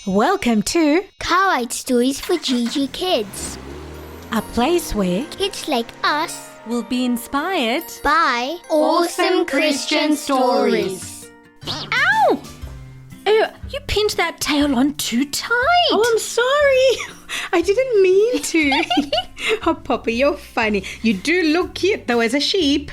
Welcome to Car Stories for GIGI Kids. a place where Kids like us we'll be inspired. by awesome Christian stories. Ow! Oh, you pinned that tail on too tight. Oh, I'm sorry. I didn't mean to. Oh, Poppy, you're funny. You do look cute though as a sheep.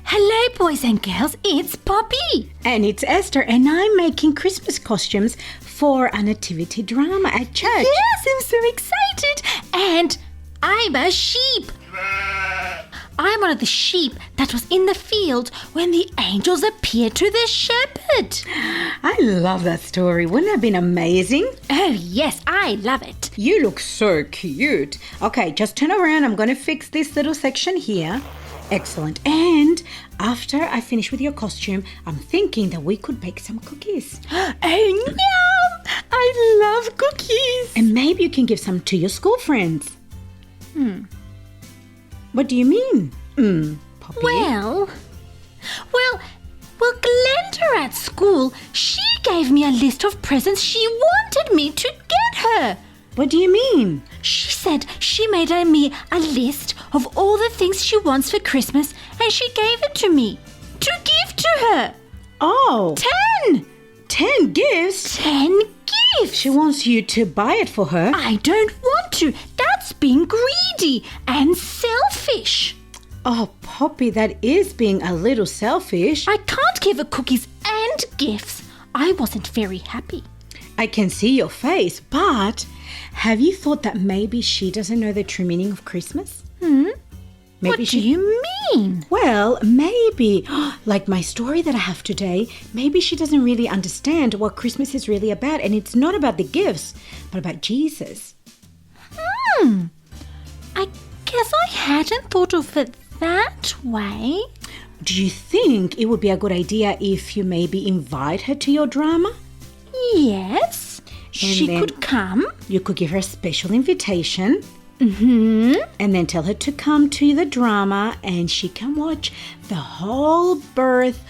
Hello, boys and girls. It's Poppy. And it's Esther, and I'm making Christmas costumes for a nativity drama at church. Yes, I'm so excited. And I'm a sheep. I'm one of the sheep that was in the field when the angels appeared to the shepherd. I love that story. Wouldn't it have been amazing? Oh, yes, I love it. You look so cute. Okay, just turn around. I'm going to fix this little section here. Excellent. And after I finish with your costume, I'm thinking that we could bake some cookies. Oh, yum! I love cookies. And maybe you can give some to your school friends. What do you mean? Poppy? Well, Glenda at school, she gave me a list of presents she wanted me to get her. What do you mean? She said she made me a list of all the things she wants for Christmas and she gave it to me to give to her. Oh, 10! 10 gifts? 10 gifts! She wants you to buy it for her. I don't want to. That's being greedy and selfish. Oh, Poppy, that is being a little selfish. I can't give her cookies and gifts. I wasn't very happy. I can see your face, but have you thought that maybe she doesn't know the true meaning of Christmas? Maybe What do you mean? Well, maybe, like my story that I have today, maybe she doesn't really understand what Christmas is really about, and it's not about the gifts, but about Jesus. I guess I hadn't thought of it that way. Do you think it would be a good idea if you maybe invite her to your drama? Yes, she then- could come. You could give her a special invitation. And then tell her to come to the drama and she can watch the whole birth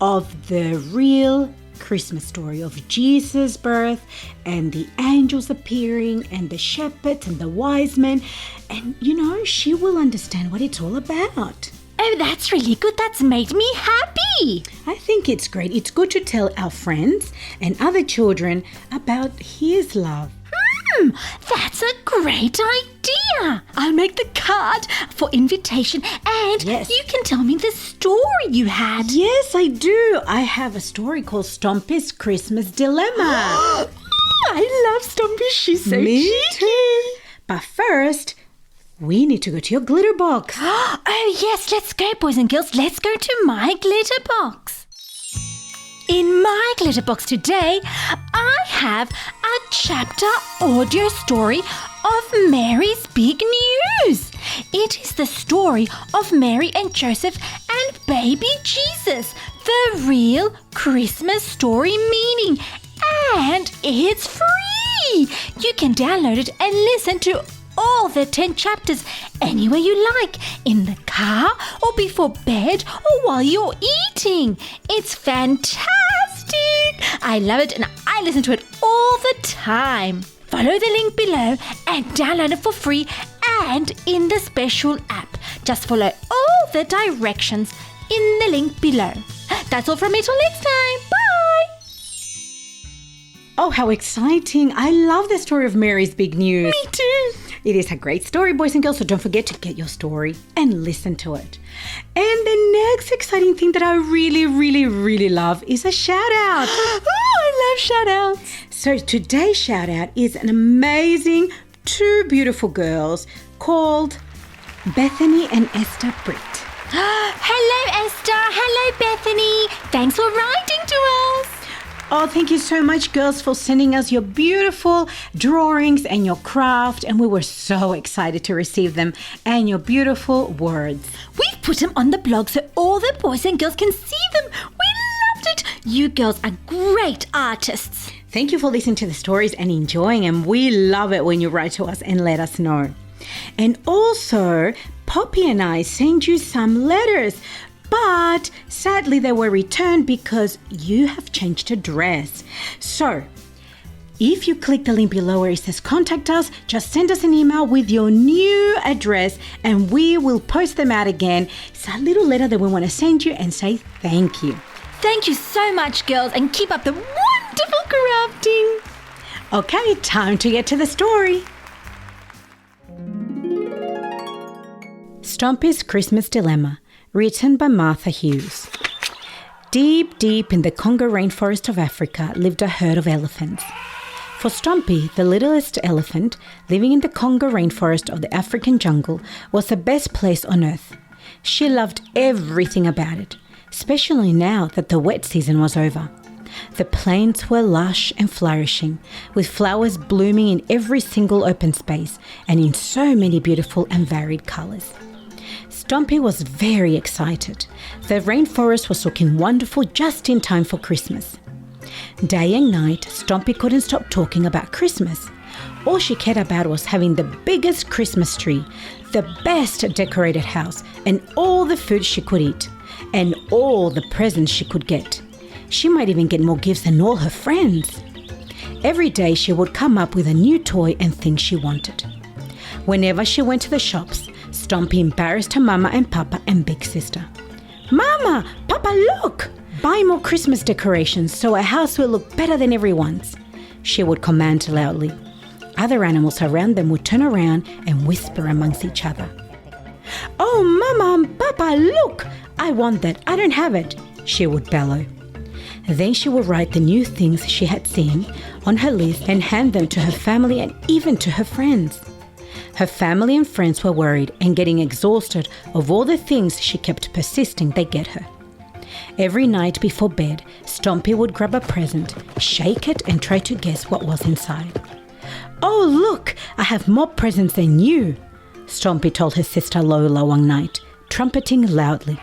of the real Christmas story of Jesus' birth and the angels appearing and the shepherds and the wise men. And, she will understand what it's all about. Oh, that's really good. That's made me happy. I think it's great. It's good to tell our friends and other children about His love. That's a great idea. I'll make the card for invitation and Yes. you can tell me the story you had. Yes, I do. I have a story called Stompy's Christmas Dilemma. I love Stompy. She's so Me cheeky. too. But first, we need to go to your glitter box. Oh, yes. Let's go, boys and girls. Let's go to my glitter box. In my glitter box today, I have a chapter audio story of Mary's Big News. It is the story of Mary and Joseph and baby Jesus, the real Christmas story meaning. And it's free. You can download it and listen to all the 10 chapters anywhere you like, in the car or before bed or while you're eating. It's fantastic. I love it and I listen to it all the time. Follow the link below and download it for free and in the special app. Just follow all the directions in the link below. That's all from me till next time. Bye. Oh, how exciting. I love the story of Mary's Big News. Me too. It is a great story, boys and girls, so don't forget to get your story and listen to it. And the next exciting thing that I really, really, really love is a shout out. Oh, I love shout outs. So today's shout out is an amazing two beautiful girls called Bethany and Esther Britt. Hello, Esther. Hello, Bethany. Thanks for writing to us. Oh, thank you so much, girls, for sending us your beautiful drawings and your craft. And we were so excited to receive them and your beautiful words. We've put them on the blog so all the boys and girls can see them. We loved it. You girls are great artists. Thank you for listening to the stories and enjoying them. We love it when you write to us and let us know. And also, Poppy and I send you some letters. But sadly they were returned because you have changed address. So If you click the link below where it says contact us, just send us an email with your new address and we will post them out again. It's a little letter that we want to send you and say thank you. Thank you so much, girls, and keep up the wonderful crafting. Okay, time to get to the story. Stompy's Christmas Dilemma, written by Martha Hughes. Deep, deep in the Congo rainforest of Africa lived a herd of elephants. For Stompy, the littlest elephant, living in the Congo rainforest of the African jungle, was the best place on earth. She loved everything about it, especially now that the wet season was over. The plains were lush and flourishing, with flowers blooming in every single open space and in so many beautiful and varied colors. Stompy was very excited. The rainforest was looking wonderful just in time for Christmas. Day and night, Stompy couldn't stop talking about Christmas. All she cared about was having the biggest Christmas tree, the best decorated house, and all the food she could eat, and all the presents she could get. She might even get more gifts than all her friends. Every day she would come up with a new toy and thing she wanted. Whenever she went to the shops, Stompy embarrassed her mama and papa and big sister. "Mama, Papa, look! Buy more Christmas decorations so our house will look better than everyone's," she would command loudly. Other animals around them would turn around and whisper amongst each other. "Oh, Mama, Papa, look! I want that. I don't have it," she would bellow. Then she would write the new things she had seen on her list and hand them to her family and even to her friends. Her family and friends were worried and getting exhausted of all the things she kept persisting they get her. Every night before bed, Stompy would grab a present, shake it and try to guess what was inside. "Oh, look, I have more presents than you," Stompy told her sister Lola one night, trumpeting loudly.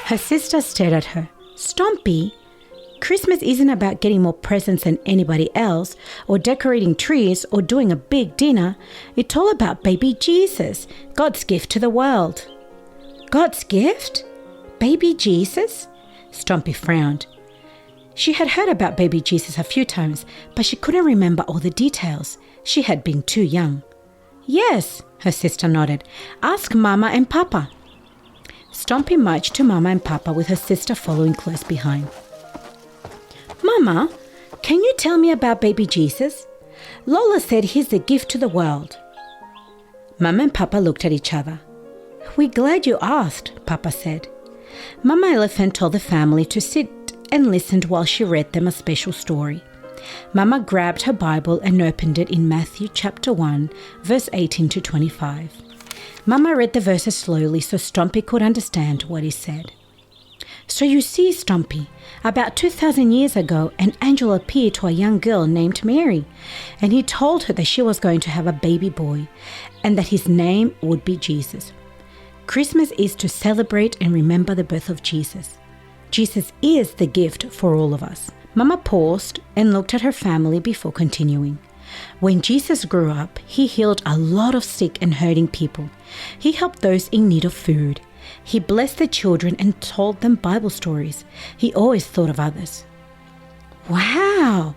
Her sister stared at her. "Stompy, Christmas isn't about getting more presents than anybody else, or decorating trees, or doing a big dinner. It's all about baby Jesus, God's gift to the world." "God's gift? Baby Jesus?" Stompy frowned. She had heard about baby Jesus a few times, but she couldn't remember all the details. She had been too young. "Yes," her sister nodded. "Ask Mama and Papa." Stompy marched to Mama and Papa with her sister following close behind. "Mama, can you tell me about baby Jesus? Lola said he's the gift to the world." Mama and Papa looked at each other. "We're glad you asked," Papa said. Mama Elephant told the family to sit and listened while she read them a special story. Mama grabbed her Bible and opened it in Matthew chapter 1, verse 18 to 25. Mama read the verses slowly so Stompy could understand what he said. "So you see, Stompy, about 2,000 years ago, an angel appeared to a young girl named Mary, and he told her that she was going to have a baby boy and that his name would be Jesus. Christmas is to celebrate and remember the birth of Jesus. Jesus is the gift for all of us." Mama paused and looked at her family before continuing. "When Jesus grew up, he healed a lot of sick and hurting people. He helped those in need of food. He blessed the children and told them Bible stories. He always thought of others." "Wow!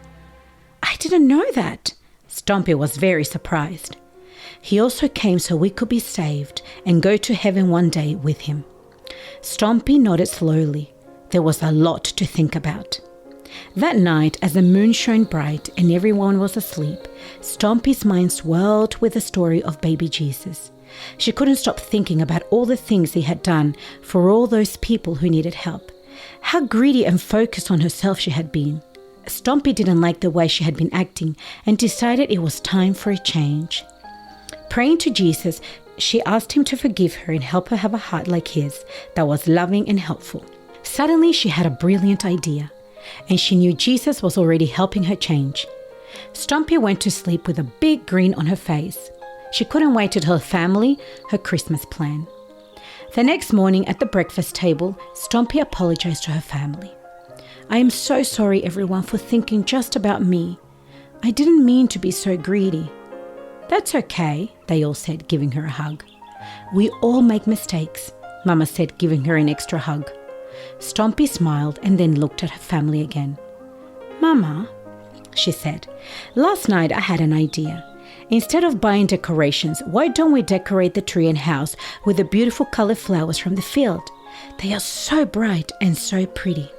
I didn't know that." Stompy was very surprised. "He also came so we could be saved and go to heaven one day with him." Stompy nodded slowly. There was a lot to think about. That night, as the moon shone bright and everyone was asleep, Stompy's mind swirled with the story of baby Jesus. She couldn't stop thinking about all the things he had done for all those people who needed help. How greedy and focused on herself she had been. Stompy didn't like the way she had been acting and decided it was time for a change. Praying to Jesus, she asked him to forgive her and help her have a heart like his that was loving and helpful. Suddenly, she had a brilliant idea, and she knew Jesus was already helping her change. Stompy went to sleep with a big grin on her face. She couldn't wait to tell her family her Christmas plan. The next morning at the breakfast table, Stompy apologized to her family. "I am so sorry, everyone, for thinking just about me. I didn't mean to be so greedy." "That's okay," they all said, giving her a hug. "We all make mistakes," Mama said, giving her an extra hug. Stompy smiled and then looked at her family again. "Mama, she said. Last night I had an idea. Instead of buying decorations, why don't we decorate the tree and house with the beautiful colored flowers from the field? They are so bright and so pretty.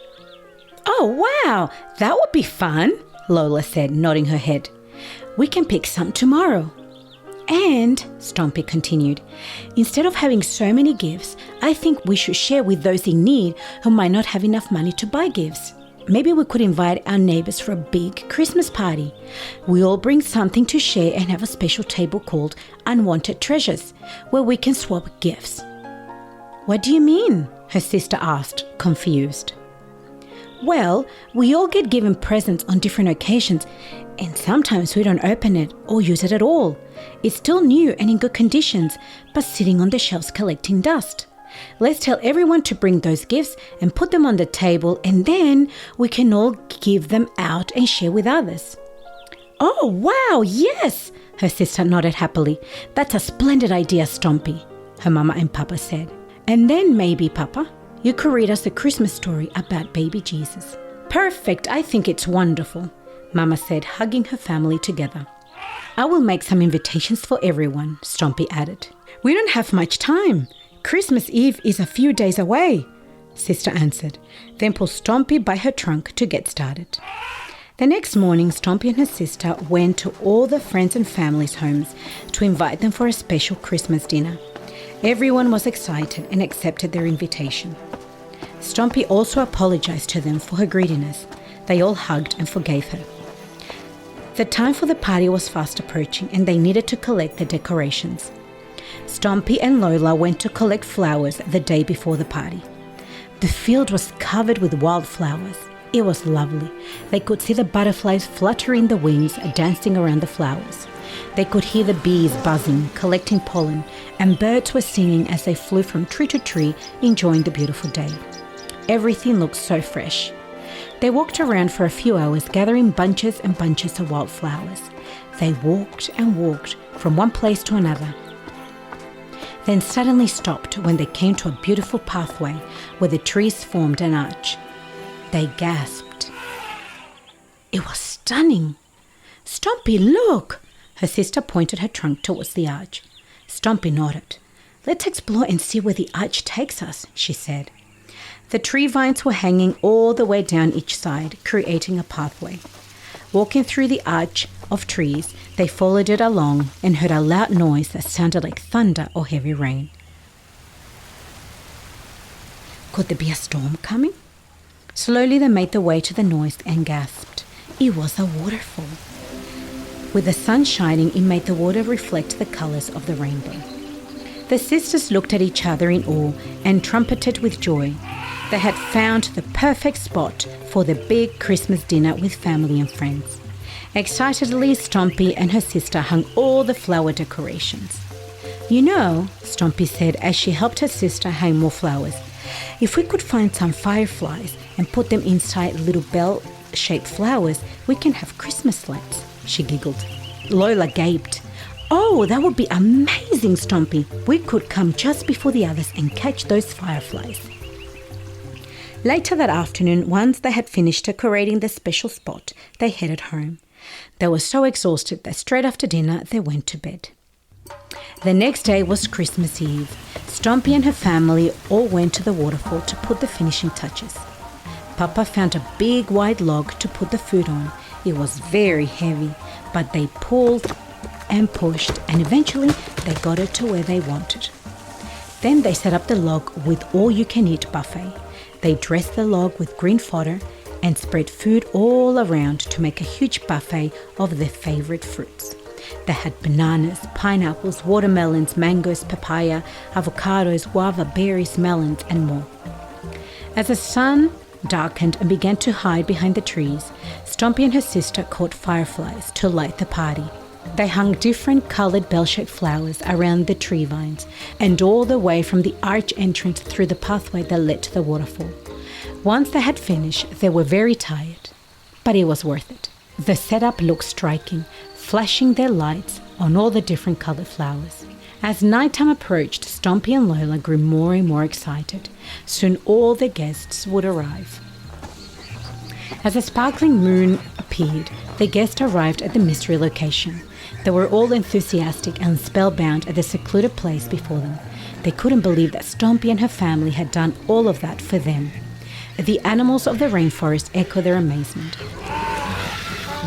Oh, wow, that would be fun, Lola said, nodding her head. We can pick some tomorrow. And, Stompy continued, instead of having so many gifts, I think we should share with those in need who might not have enough money to buy gifts. Maybe we could invite our neighbors for a big Christmas party. We all bring something to share and have a special table called Unwanted Treasures, where we can swap gifts. What do you mean? Her sister asked, confused. Well, we all get given presents on different occasions, and sometimes we don't open it or use it at all. It's still new and in good conditions, but sitting on the shelves collecting dust. Let's tell everyone to bring those gifts and put them on the table, and then we can all give them out and share with others. Oh, wow, yes, her sister nodded happily. That's a splendid idea, Stompy, her mama and papa said. And then maybe, Papa, you could read us a Christmas story about baby Jesus. Perfect, I think it's wonderful, Mama said, hugging her family together. I will make some invitations for everyone, Stompy added. We don't have much time. Christmas Eve is a few days away, Sister answered, then pulled Stompy by her trunk to get started. The next morning, Stompy and her sister went to all the friends and families' homes to invite them for a special Christmas dinner. Everyone was excited and accepted their invitation. Stompy also apologized to them for her greediness. They all hugged and forgave her. The time for the party was fast approaching, and they needed to collect the decorations. Stompy and Lola went to collect flowers the day before the party. The field was covered with wildflowers. It was lovely. They could see the butterflies fluttering the wings, dancing around the flowers. They could hear the bees buzzing, collecting pollen, and birds were singing as they flew from tree to tree, enjoying the beautiful day. Everything looked so fresh. They walked around for a few hours, gathering bunches and bunches of wildflowers. They walked and walked from one place to another, then suddenly stopped when they came to a beautiful pathway where the trees formed an arch. They gasped. It was stunning. Stompy, look! Her sister pointed her trunk towards the arch. Stompy nodded. Let's explore and see where the arch takes us, she said. The tree vines were hanging all the way down each side, creating a pathway. Walking through the arch of trees, they followed it along and heard a loud noise that sounded like thunder or heavy rain. Could there be a storm coming? Slowly they made their way to the noise and gasped. It was a waterfall. With the sun shining, it made the water reflect the colors of the rainbow. The sisters looked at each other in awe and trumpeted with joy. They had found the perfect spot for the big Christmas dinner with family and friends. Excitedly, Stompy and her sister hung all the flower decorations. You know, Stompy said as she helped her sister hang more flowers, if we could find some fireflies and put them inside little bell-shaped flowers, we can have Christmas lights, she giggled. Lola gaped. Oh, that would be amazing, Stompy. We could come just before the others and catch those fireflies. Later that afternoon, once they had finished decorating the special spot, they headed home. They were so exhausted that straight after dinner, they went to bed. The next day was Christmas Eve. Stompy and her family all went to the waterfall to put the finishing touches. Papa found a big white log to put the food on. It was very heavy, but they pulled and pushed, and eventually they got it to where they wanted. Then they set up the log with all-you-can-eat buffet. They dressed the log with green fodder and spread food all around to make a huge buffet of their favorite fruits. They had bananas, pineapples, watermelons, mangoes, papaya, avocados, guava, berries, melons, and more. As the sun darkened and began to hide behind the trees, Stompy and her sister caught fireflies to light the party. They hung different colored bell-shaped flowers around the tree vines and all the way from the arch entrance through the pathway that led to the waterfall. Once they had finished, they were very tired, but it was worth it. The setup looked striking, flashing their lights on all the different colored flowers. As nighttime approached, Stompy and Lola grew more and more excited. Soon all the guests would arrive. As a sparkling moon appeared, The guests arrived at the mystery location. They were all enthusiastic and spellbound at the secluded place before them. They couldn't believe that Stompy and her family had done all of that for them. The animals of the rainforest echoed their amazement.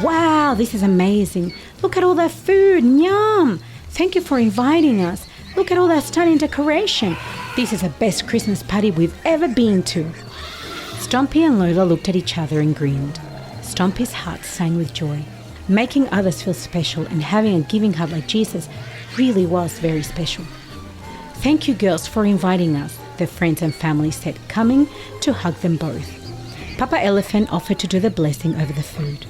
Wow, this is amazing. Look at all that food. Yum! Thank you for inviting us. Look at all that stunning decoration. This is the best Christmas party we've ever been to. Stompy and Lola looked at each other and grinned. Stompy's heart sang with joy. Making others feel special and having a giving heart like Jesus really was very special. Thank you, girls, for inviting us, their friends and family said, coming to hug them both. Papa Elephant offered to do the blessing over the food.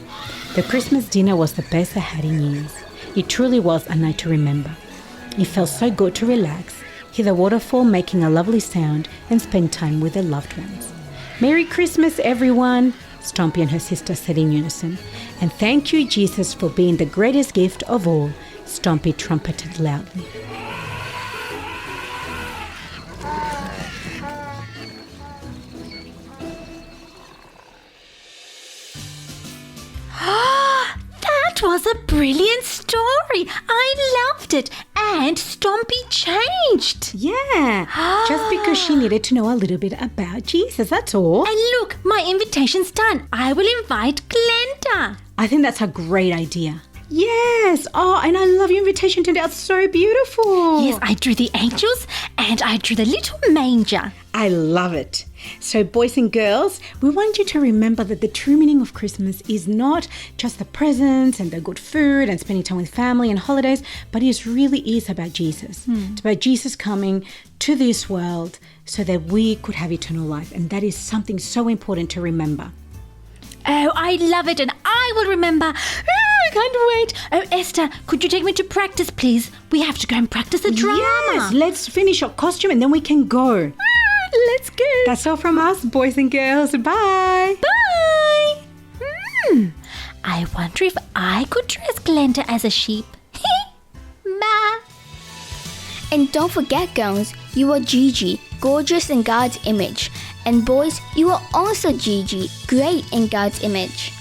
The Christmas dinner was the best they had in years. It truly was a night to remember. It felt so good to relax, hear the waterfall making a lovely sound, and spend time with their loved ones. Merry Christmas, everyone, Stompy and her sister said in unison. And thank you, Jesus, for being the greatest gift of all, Stompy trumpeted loudly. That was a brilliant story. I loved it. And Stompy changed. Yeah, just because she needed to know a little bit about Jesus, that's all. And look, my invitation's done. I will invite Glenda. I think that's a great idea. Yes. Oh, and I love your invitation. Turned out so beautiful. Yes, I drew the angels and I drew the little manger. I love it. So, boys and girls, we want you to remember that the true meaning of Christmas is not just the presents and the good food and spending time with family and holidays, but it really is about Jesus. It's about Jesus coming to this world so that we could have eternal life. And that is something so important to remember. Oh, I love it and I will remember. Oh, I can't wait. Oh, Esther, could you take me to practice, please? We have to go and practice the drama. Yes, let's finish our costume and then we can go. Let's go. That's all from us, boys and girls. Bye. Bye. I wonder if I could dress Glenda as a sheep. Ma. And don't forget, girls, you are Gigi, gorgeous in God's image. And boys, you are also Gigi, great in God's image.